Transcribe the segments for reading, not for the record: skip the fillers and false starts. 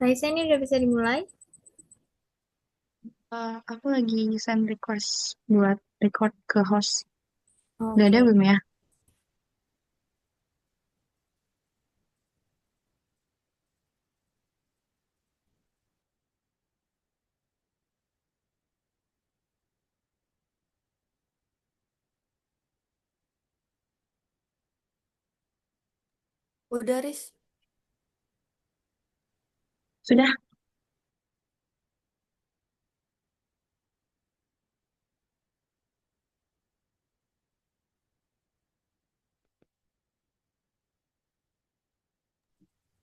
Raisa ini udah bisa dimulai? Aku lagi send request buat record ke host. Udah ada Oke, belum ya? udah Riz. Sudah.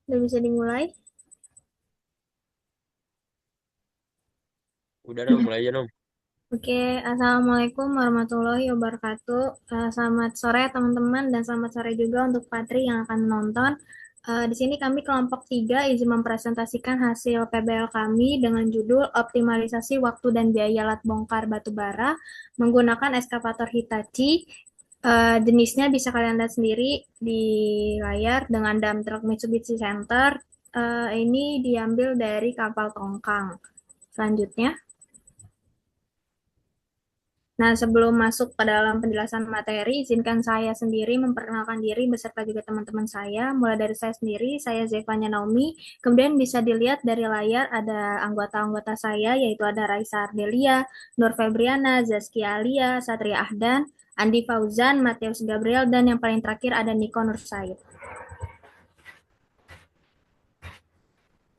Udah bisa dimulai? Udah dong, mulai aja dong. Oke, Assalamualaikum warahmatullahi wabarakatuh. Selamat sore teman-teman dan selamat sore juga untuk Patri yang akan menonton. Di sini kami kelompok 3 izin mempresentasikan hasil PBL kami dengan judul Optimalisasi Waktu dan Biaya Alat Bongkar Batu Bara menggunakan eskavator Hitachi. Jenisnya bisa kalian lihat sendiri di layar dengan dump truck Mitsubishi Center. Ini diambil dari kapal tongkang. Selanjutnya. Nah, sebelum masuk ke dalam penjelasan materi, izinkan saya sendiri memperkenalkan diri beserta juga teman-teman saya. Mulai dari saya sendiri, saya Zevanya Naomi. Kemudian bisa dilihat dari layar ada anggota-anggota saya, yaitu ada Raisa Ardelia, Nur Febriana, Zaskia Alia, Satria Ahdan, Andi Fauzan, Mateus Gabriel, dan yang paling terakhir ada Niko Nursaid.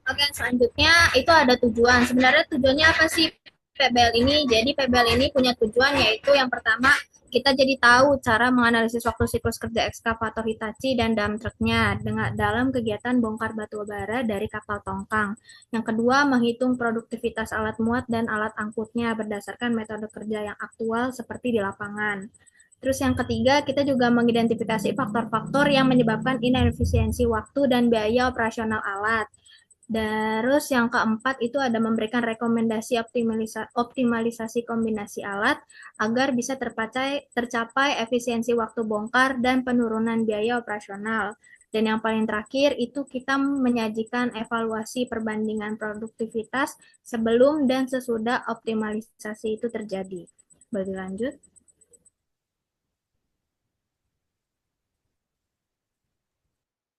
Oke, selanjutnya itu ada tujuan. Sebenarnya tujuannya apa sih PBL ini? Jadi PBL ini punya tujuan yaitu yang pertama kita jadi tahu cara menganalisis waktu siklus kerja ekskavator Hitachi dan dump trucknya dengan dalam kegiatan bongkar batu bara dari kapal tongkang. Yang kedua, menghitung produktivitas alat muat dan alat angkutnya berdasarkan metode kerja yang aktual seperti di lapangan. Terus yang ketiga, kita juga mengidentifikasi faktor-faktor yang menyebabkan inefisiensi waktu dan biaya operasional alat. Terus yang keempat itu ada memberikan rekomendasi optimalisasi kombinasi alat agar bisa tercapai efisiensi waktu bongkar dan penurunan biaya operasional. Dan yang paling terakhir itu kita menyajikan evaluasi perbandingan produktivitas sebelum dan sesudah optimalisasi itu terjadi. Boleh lanjut?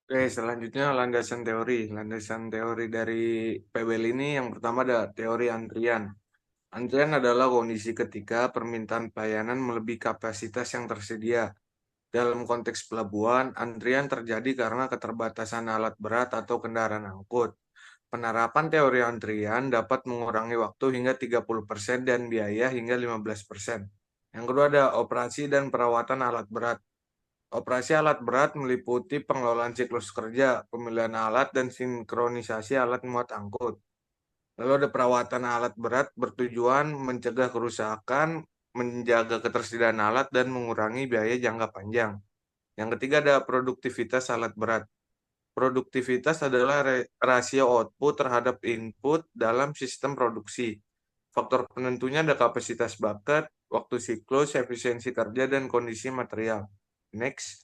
Oke, selanjutnya landasan teori. Landasan teori dari PBL ini yang pertama ada teori antrian. Antrian adalah kondisi ketika permintaan pelayanan melebihi kapasitas yang tersedia. Dalam konteks pelabuhan, antrian terjadi karena keterbatasan alat berat atau kendaraan angkut. Penerapan teori antrian dapat mengurangi waktu hingga 30% dan biaya hingga 15%. Yang kedua ada operasi dan perawatan alat berat. Operasi alat berat meliputi pengelolaan siklus kerja, pemilihan alat, dan sinkronisasi alat muat angkut. Lalu ada perawatan alat berat bertujuan mencegah kerusakan, menjaga ketersediaan alat, dan mengurangi biaya jangka panjang. Yang ketiga ada produktivitas alat berat. Produktivitas adalah rasio output terhadap input dalam sistem produksi. Faktor penentunya ada kapasitas bucket, waktu siklus, efisiensi kerja, dan kondisi material. Next.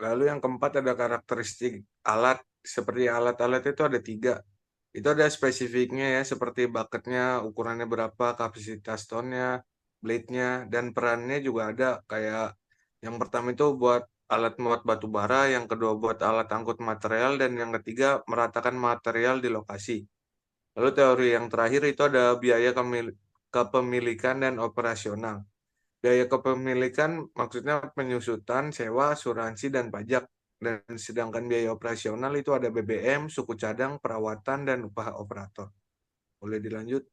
Lalu yang keempat ada karakteristik alat. Seperti alat-alat itu ada tiga. Itu ada spesifiknya ya, seperti bucketnya, ukurannya berapa, kapasitas tonnya, blade-nya, dan perannya juga ada. Kayak yang pertama itu buat alat muat batu bara, yang kedua buat alat angkut material, dan yang ketiga meratakan material di lokasi. Lalu teori yang terakhir itu ada biaya kepemilikan dan operasional. Biaya kepemilikan maksudnya penyusutan, sewa, asuransi, dan pajak. Dan sedangkan biaya operasional itu ada BBM, suku cadang, perawatan, dan upah operator. Boleh dilanjut?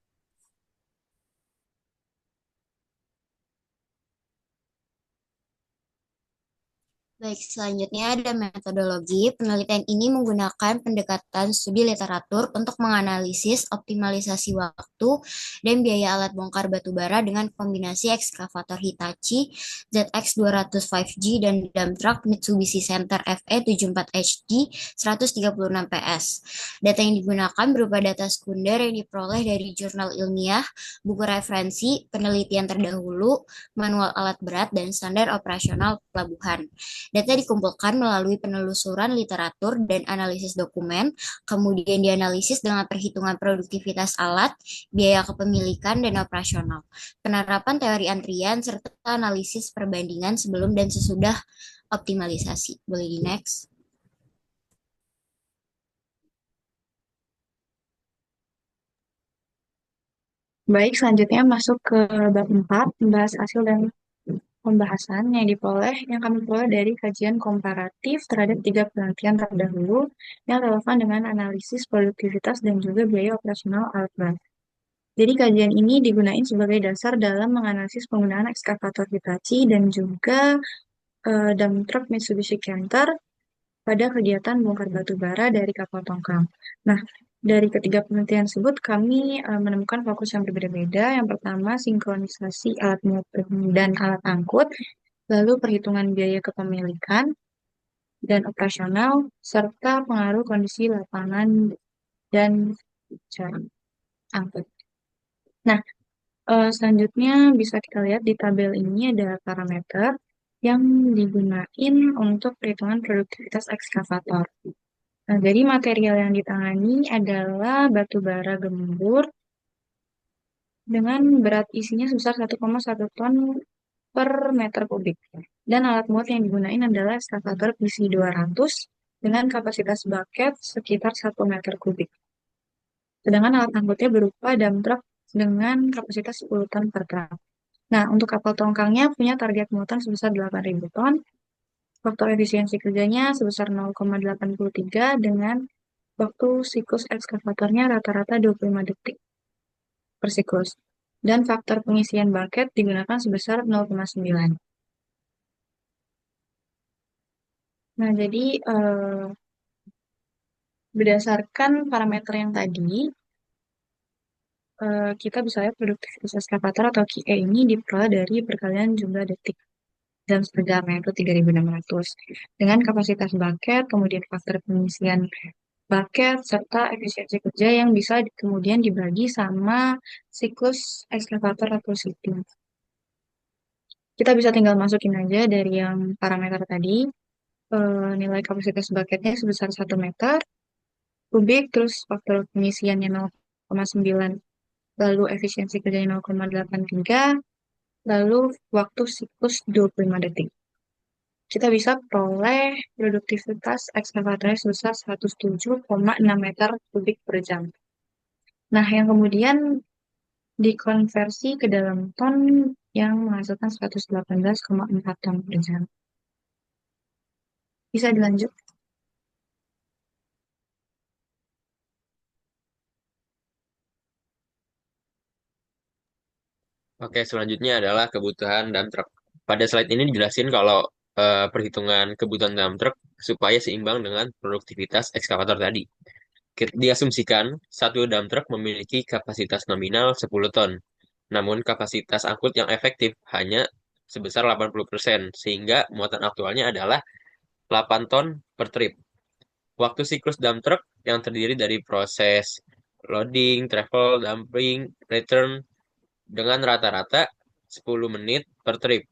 Baik, selanjutnya ada metodologi. Penelitian ini menggunakan pendekatan studi literatur untuk menganalisis optimalisasi waktu dan biaya alat bongkar batu bara dengan kombinasi ekskavator Hitachi ZX205G dan dump truck Mitsubishi Center FE74HD 136 PS. Data yang digunakan berupa data sekunder yang diperoleh dari jurnal ilmiah, buku referensi, penelitian terdahulu, manual alat berat, dan standar operasional pelabuhan. Data dikumpulkan melalui penelusuran literatur dan analisis dokumen, kemudian dianalisis dengan perhitungan produktivitas alat, biaya kepemilikan, dan operasional. Penerapan teori antrian serta analisis perbandingan sebelum dan sesudah optimalisasi. Boleh di next. Baik, selanjutnya masuk ke bab 4, membahas hasil dan pembahasan yang kami peroleh dari kajian komparatif terhadap 3 penelitian terdahulu yang relevan dengan analisis produktivitas dan juga biaya operasional alat berat. Jadi kajian ini digunakan sebagai dasar dalam menganalisis penggunaan ekskavator Hitachi dan juga dump truck Mitsubishi Canter pada kegiatan bongkar batu bara dari kapal tongkang. Nah, dari ketiga penelitian tersebut kami menemukan fokus yang berbeda-beda. Yang pertama, sinkronisasi alat muat dan alat angkut, lalu perhitungan biaya kepemilikan dan operasional, serta pengaruh kondisi lapangan dan jarak angkut. Nah, selanjutnya bisa kita lihat di tabel ini ada parameter yang digunakan untuk perhitungan produktivitas ekskavator. Nah, jadi material yang ditangani adalah batu bara gembur dengan berat isinya sebesar 1,1 ton per meter kubik. Dan alat muat yang digunakan adalah ekskavator PC200 dengan kapasitas bucket sekitar 1 meter kubik. Sedangkan alat angkutnya berupa dump truck dengan kapasitas 10 ton per truk. Nah, untuk kapal tongkangnya punya target muatan sebesar 8.000 ton. Faktor efisiensi kerjanya sebesar 0,83 dengan waktu siklus ekskavatornya rata-rata 25 detik per siklus. Dan faktor pengisian bucket digunakan sebesar 0,9. Nah, jadi berdasarkan parameter yang tadi, kita bisa lihat produktivitas ekskavator atau QE ini diperoleh dari perkalian jumlah detik dalam sejam, yaitu 3.600. Dengan kapasitas bucket, kemudian faktor pengisian bucket, serta efisiensi kerja yang bisa kemudian dibagi sama siklus ekskavator atau shifting. Kita bisa tinggal masukin aja dari yang parameter tadi, nilai kapasitas bucketnya sebesar 1 meter kubik, terus faktor pengisiannya 0,9, lalu efisiensi kerjanya 0,83, lalu waktu siklus 25 detik. Kita bisa peroleh produktivitas ekskavatornya sebesar 107,6 meter kubik per jam. Nah, yang kemudian dikonversi ke dalam ton yang menghasilkan 118,4 ton per jam. Bisa dilanjut. Oke, selanjutnya adalah kebutuhan dump truck. Pada slide ini dijelasin kalau perhitungan kebutuhan dump truck supaya seimbang dengan produktivitas ekskavator tadi. Diasumsikan satu dump truck memiliki kapasitas nominal 10 ton, namun kapasitas angkut yang efektif hanya sebesar 80%, sehingga muatan aktualnya adalah 8 ton per trip. Waktu siklus dump truck yang terdiri dari proses loading, travel, dumping, return dengan rata-rata 10 menit per trip.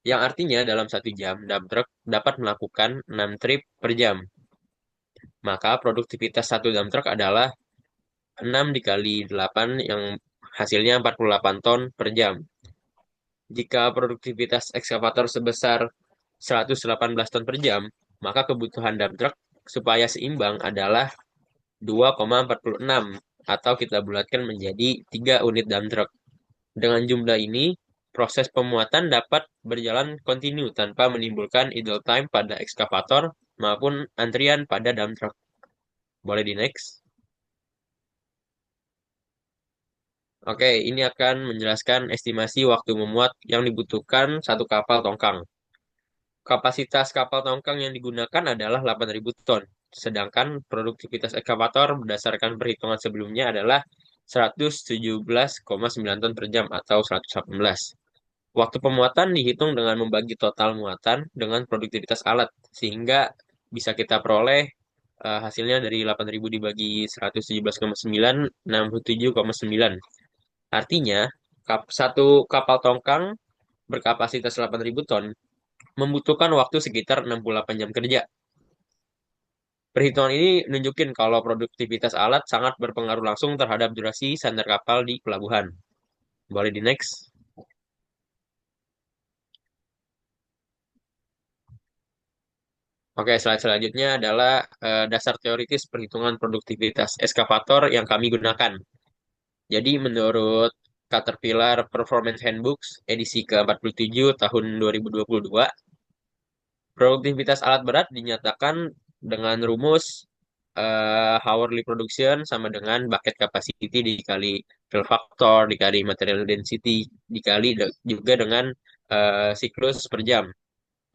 Yang artinya dalam 1 jam, dump truck dapat melakukan 6 trip per jam. Maka produktivitas satu dump truck adalah 6 dikali 8 yang hasilnya 48 ton per jam. Jika produktivitas ekskavator sebesar 118 ton per jam, maka kebutuhan dump truck supaya seimbang adalah 2,46 atau kita bulatkan menjadi 3 unit dump truck. Dengan jumlah ini, proses pemuatan dapat berjalan kontinu tanpa menimbulkan idle time pada ekskavator maupun antrian pada dump truck. Boleh di next. Oke, ini akan menjelaskan estimasi waktu memuat yang dibutuhkan satu kapal tongkang. Kapasitas kapal tongkang yang digunakan adalah 8.000 ton, sedangkan produktivitas ekskavator berdasarkan perhitungan sebelumnya adalah 117,9 ton per jam atau 118. Waktu pemuatan dihitung dengan membagi total muatan dengan produktivitas alat, sehingga bisa kita peroleh hasilnya dari 8.000 dibagi 117,9, 67,9. Artinya, satu kapal tongkang berkapasitas 8.000 ton membutuhkan waktu sekitar 68 jam kerja. Perhitungan ini nunjukin kalau produktivitas alat sangat berpengaruh langsung terhadap durasi sandar kapal di pelabuhan. Boleh di next. Oke, slide selanjutnya adalah dasar teoritis perhitungan produktivitas eskavator yang kami gunakan. Jadi menurut Caterpillar Performance Handbooks edisi ke-47 tahun 2022, produktivitas alat berat dinyatakan dengan rumus hourly production sama dengan bucket capacity dikali fill factor dikali material density dikali juga dengan siklus per jam.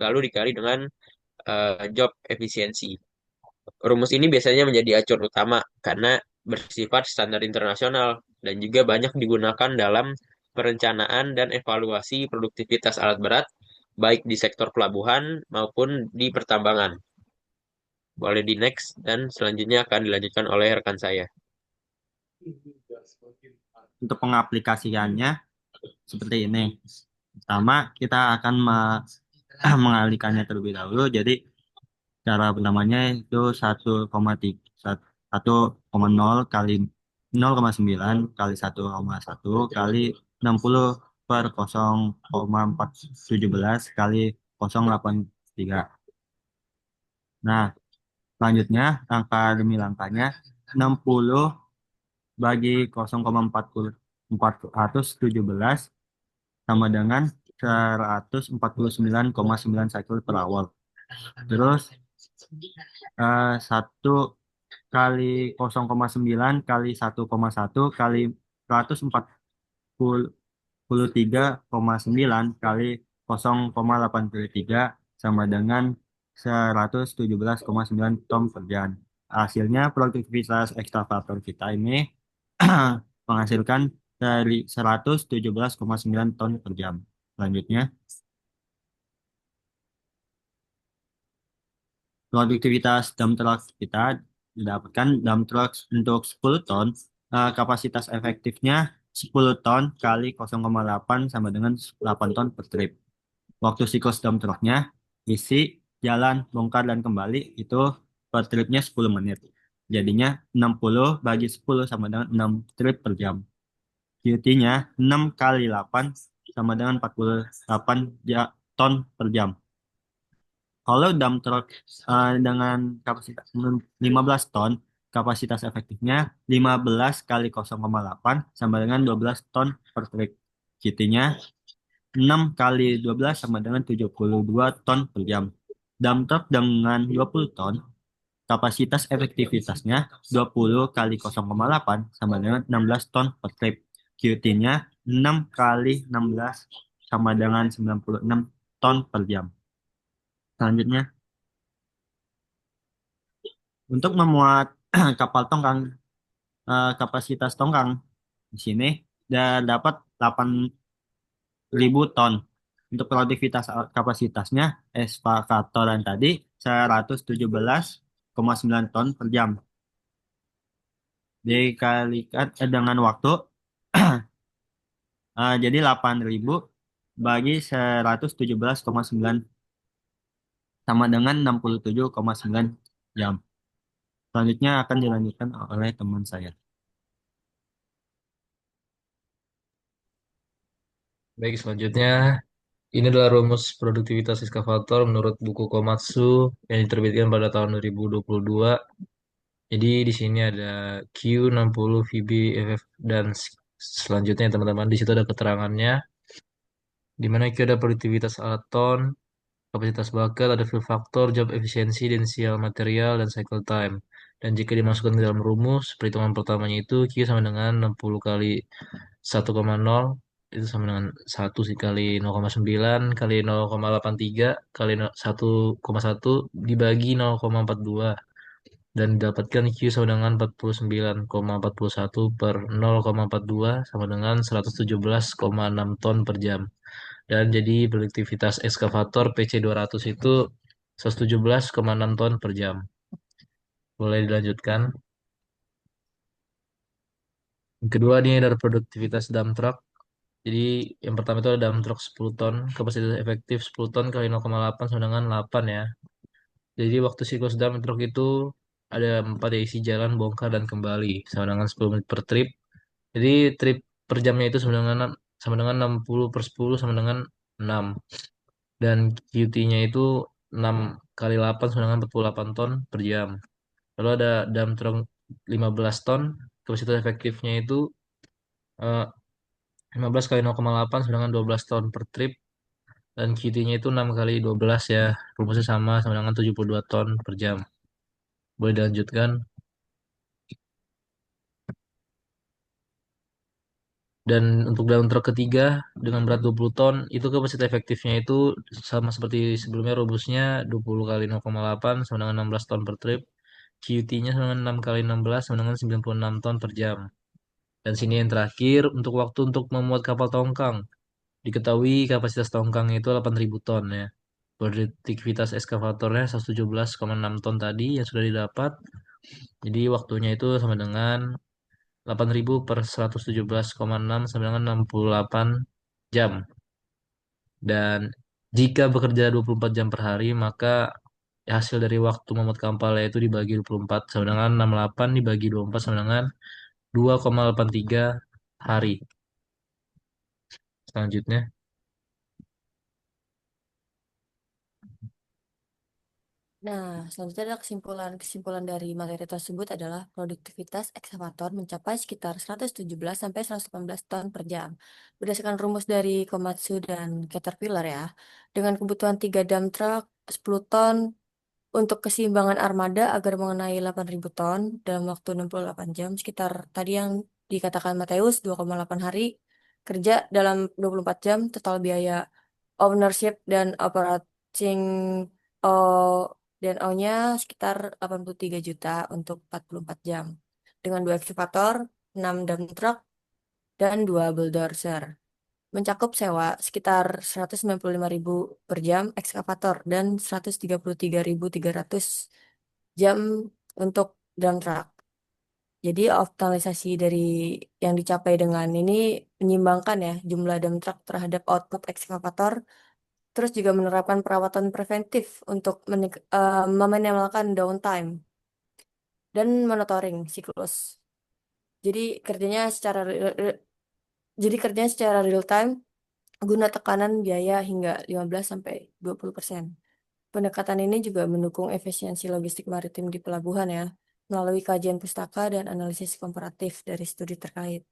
Lalu dikali dengan job efisiensi. Rumus ini biasanya menjadi acuan utama karena bersifat standar internasional dan juga banyak digunakan dalam perencanaan dan evaluasi produktivitas alat berat, baik di sektor pelabuhan maupun di pertambangan. Boleh di next, dan selanjutnya akan dilanjutkan oleh rekan saya. Untuk pengaplikasiannya seperti ini. Pertama, kita akan mengalihkannya terlebih dahulu. Jadi, cara pertamanya itu 1,0 kali 0,9 kali 1,1 kali 60 per 0,417 kali 0,83. Nah, selanjutnya angka demi langkahnya 60 bagi 0,417 sama dengan 149,9 cycle per hour. Terus 1 kali 0,9 kali 1,1 kali 143,9 kali 0,83 sama dengan 117,9 ton per jam. Hasilnya produktivitas ekskavator kita ini menghasilkan dari 117,9 ton per jam. Selanjutnya, produktivitas dump truck kita didapatkan dump truck untuk 10 ton, kapasitas efektifnya 10 ton kali 0,8 sama dengan 8 ton per trip. Waktu siklus dump trucknya, isi, jalan, bongkar, dan kembali itu per tripnya 10 menit. Jadinya 60 bagi 10 sama dengan 6 trip per jam. QT-nya 6 kali 8 sama dengan 48 ton per jam. Kalau dump truck dengan kapasitas 15 ton, kapasitas efektifnya 15 kali 0,8 sama dengan 12 ton per trip. QT-nya 6 kali 12 sama dengan 72 ton per jam. Dump truck dengan 20 ton, kapasitas efektivitasnya 20 kali 0,8 sama dengan 16 ton per trip. QT-nya 6 kali 16 sama dengan 96 ton per jam. Selanjutnya, untuk memuat kapal tongkang, kapasitas tongkang di sini dapat 8.000 ton. Untuk produktivitas kapasitasnya, eskavator yang tadi 117,9 ton per jam. Dikalikan dengan waktu, jadi 8.000 bagi 117,9 sama dengan 67,9 jam. Selanjutnya akan dilanjutkan oleh teman saya. Baik, selanjutnya ini adalah rumus produktivitas eskavator menurut buku Komatsu yang diterbitkan pada tahun 2022. Jadi di sini ada Q60 VB FF dan selanjutnya teman-teman di situ ada keterangannya di mana Q ada produktivitas alat ton, kapasitas bucket, ada fill factor, job efisiensi, densial material, dan cycle time. Dan jika dimasukkan ke dalam rumus, perhitungan pertamanya itu Q sama dengan 60 kali 1,0 itu sama dengan 1 sih kali 0,9 kali 0,83 kali 1,1 dibagi 0,42 dan didapatkan Q sama dengan 49,41 per 0,42 sama dengan 117,6 ton per jam. Dan jadi produktivitas eskavator PC200 itu 117,6 ton per jam. Boleh dilanjutkan. Yang kedua ini adalah produktivitas dump truck. Jadi yang pertama itu ada dump truck 10 ton, kapasitas efektif 10 ton kali 0,8 sama dengan 8 ya. Jadi waktu siklus dump truck itu ada 4 ya, isi jalan, bongkar, dan kembali sama dengan 10 menit per trip. Jadi trip per jamnya itu sama dengan 60 per 10 sama dengan 6. Dan QT-nya itu 6 kali 8 sama dengan 48 ton per jam. Lalu ada dump truck 15 ton, kapasitas efektifnya itu eh, 15 kali 0,8 sama dengan 12 ton per trip. Dan QT-nya itu 6 kali 12 ya. Rumusnya sama dengan 72 ton per jam. Boleh dilanjutkan. Dan untuk daun truk ketiga dengan berat 20 ton, itu kapasitas efektifnya itu sama seperti sebelumnya, rumusnya 20 kali 0,8 sama dengan 16 ton per trip. QT-nya sama dengan 6 kali 16 sama dengan 96 ton per jam. Dan sini yang terakhir, untuk waktu untuk memuat kapal tongkang. Diketahui kapasitas tongkang itu 8.000 ton ya. Produktivitas eskavatornya 117,6 ton tadi yang sudah didapat. Jadi waktunya itu sama dengan 8.000 per 117,6 sama dengan 68 jam. Dan jika bekerja 24 jam per hari, maka hasil dari waktu memuat kapal yaitu dibagi 24 sama dengan 68 dibagi 24 sama dengan 2,83 hari. Selanjutnya, Nah, selanjutnya adalah kesimpulan dari materi tersebut adalah produktivitas ekskavator mencapai sekitar 117 sampai 118 ton per jam. Berdasarkan rumus dari Komatsu dan Caterpillar ya, dengan kebutuhan 3 dump truck 10 ton untuk keseimbangan armada agar mengenai 8.000 ton dalam waktu 68 jam, sekitar tadi yang dikatakan Mateus 2,8 hari kerja dalam 24 jam, total biaya ownership dan operating dan O-nya sekitar 83 juta untuk 44 jam. Dengan 2 ekskavator, 6 dump truck, dan 2 bulldozer. Mencakup sewa sekitar 195.000 per jam ekskavator dan 133.300 jam untuk dump truck. Jadi optimalisasi dari yang dicapai dengan ini menyimbangkan ya jumlah dump truck terhadap output ekskavator. Terus juga menerapkan perawatan preventif untuk meminimalkan downtime dan monitoring siklus. Jadi kerjanya secara jadi kerjanya secara real time guna tekanan biaya hingga 15 sampai 20%. Pendekatan ini juga mendukung efisiensi logistik maritim di pelabuhan ya, melalui kajian pustaka dan analisis komparatif dari studi terkait.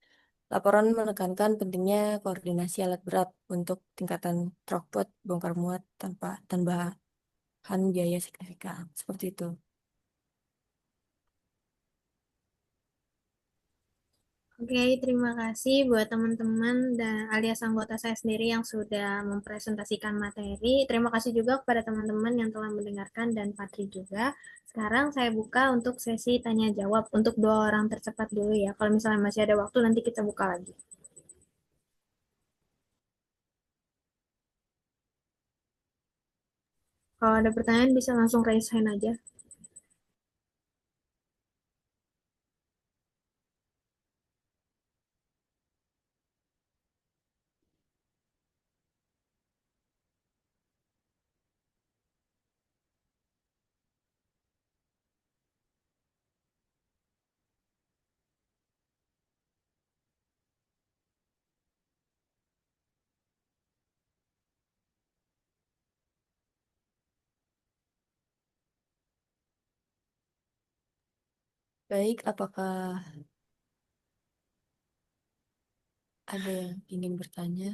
Laporan menekankan pentingnya koordinasi alat berat untuk tingkatan throughput bongkar muat tanpa tambahan biaya signifikan. Seperti itu. Oke, terima kasih buat teman-teman dan alias anggota saya sendiri yang sudah mempresentasikan materi. Terima kasih juga kepada teman-teman yang telah mendengarkan dan Patri juga. Sekarang saya buka untuk sesi tanya jawab untuk 2 orang tercepat dulu ya. Kalau misalnya masih ada waktu nanti kita buka lagi. Kalau ada pertanyaan bisa langsung raise hand aja. Baik, apakah ada yang ingin bertanya?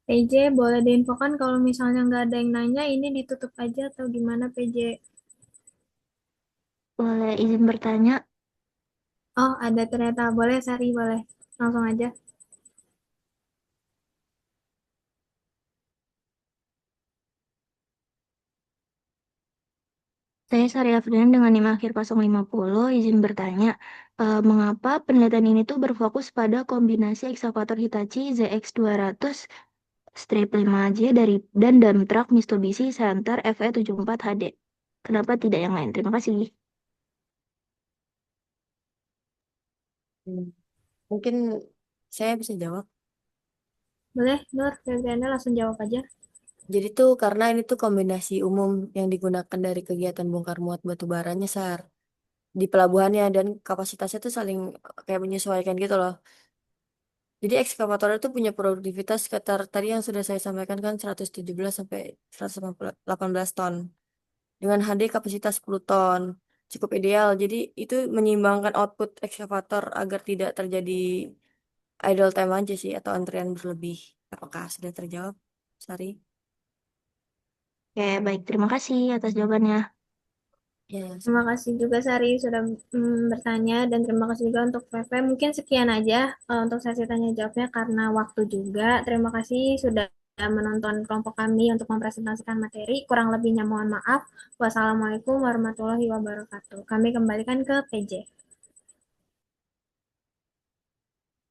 PJ, boleh diinfokan kalau misalnya nggak ada yang nanya, ini ditutup aja atau gimana PJ? Boleh izin bertanya? Oh, ada ternyata. Boleh, Sari, boleh. Langsung aja. Saya Sari Afrian dengan NIM akhir 050 izin bertanya, mengapa penelitian ini tuh berfokus pada kombinasi ekskavator Hitachi ZX200 strip 5J dan dump truck Mitsubishi Center FE74 HD. Kenapa tidak yang lain? Terima kasih. Hmm, Mungkin saya bisa jawab. Boleh, Nur, Febriana langsung jawab aja. Jadi tuh karena ini tuh kombinasi umum yang digunakan dari kegiatan bongkar muat batu baranya, Sar. Di pelabuhannya dan kapasitasnya tuh saling kayak menyesuaikan gitu loh. Jadi ekskavator itu punya produktivitas sekitar tadi yang sudah saya sampaikan kan 117 sampai 118 ton. Dengan HD kapasitas 10 ton. Cukup ideal. Jadi itu menyeimbangkan output ekskavator agar tidak terjadi idle time aja sih atau antrian berlebih. Apakah sudah terjawab, Sari? Oke, baik. Terima kasih atas jawabannya. Ya, Terima kasih juga Sari sudah bertanya dan terima kasih juga untuk VV. Mungkin sekian aja untuk sesi tanya jawabnya karena waktu juga. Terima kasih sudah menonton kelompok kami untuk mempresentasikan materi. Kurang lebihnya mohon maaf. Wassalamualaikum warahmatullahi wabarakatuh. Kami kembalikan ke PJ.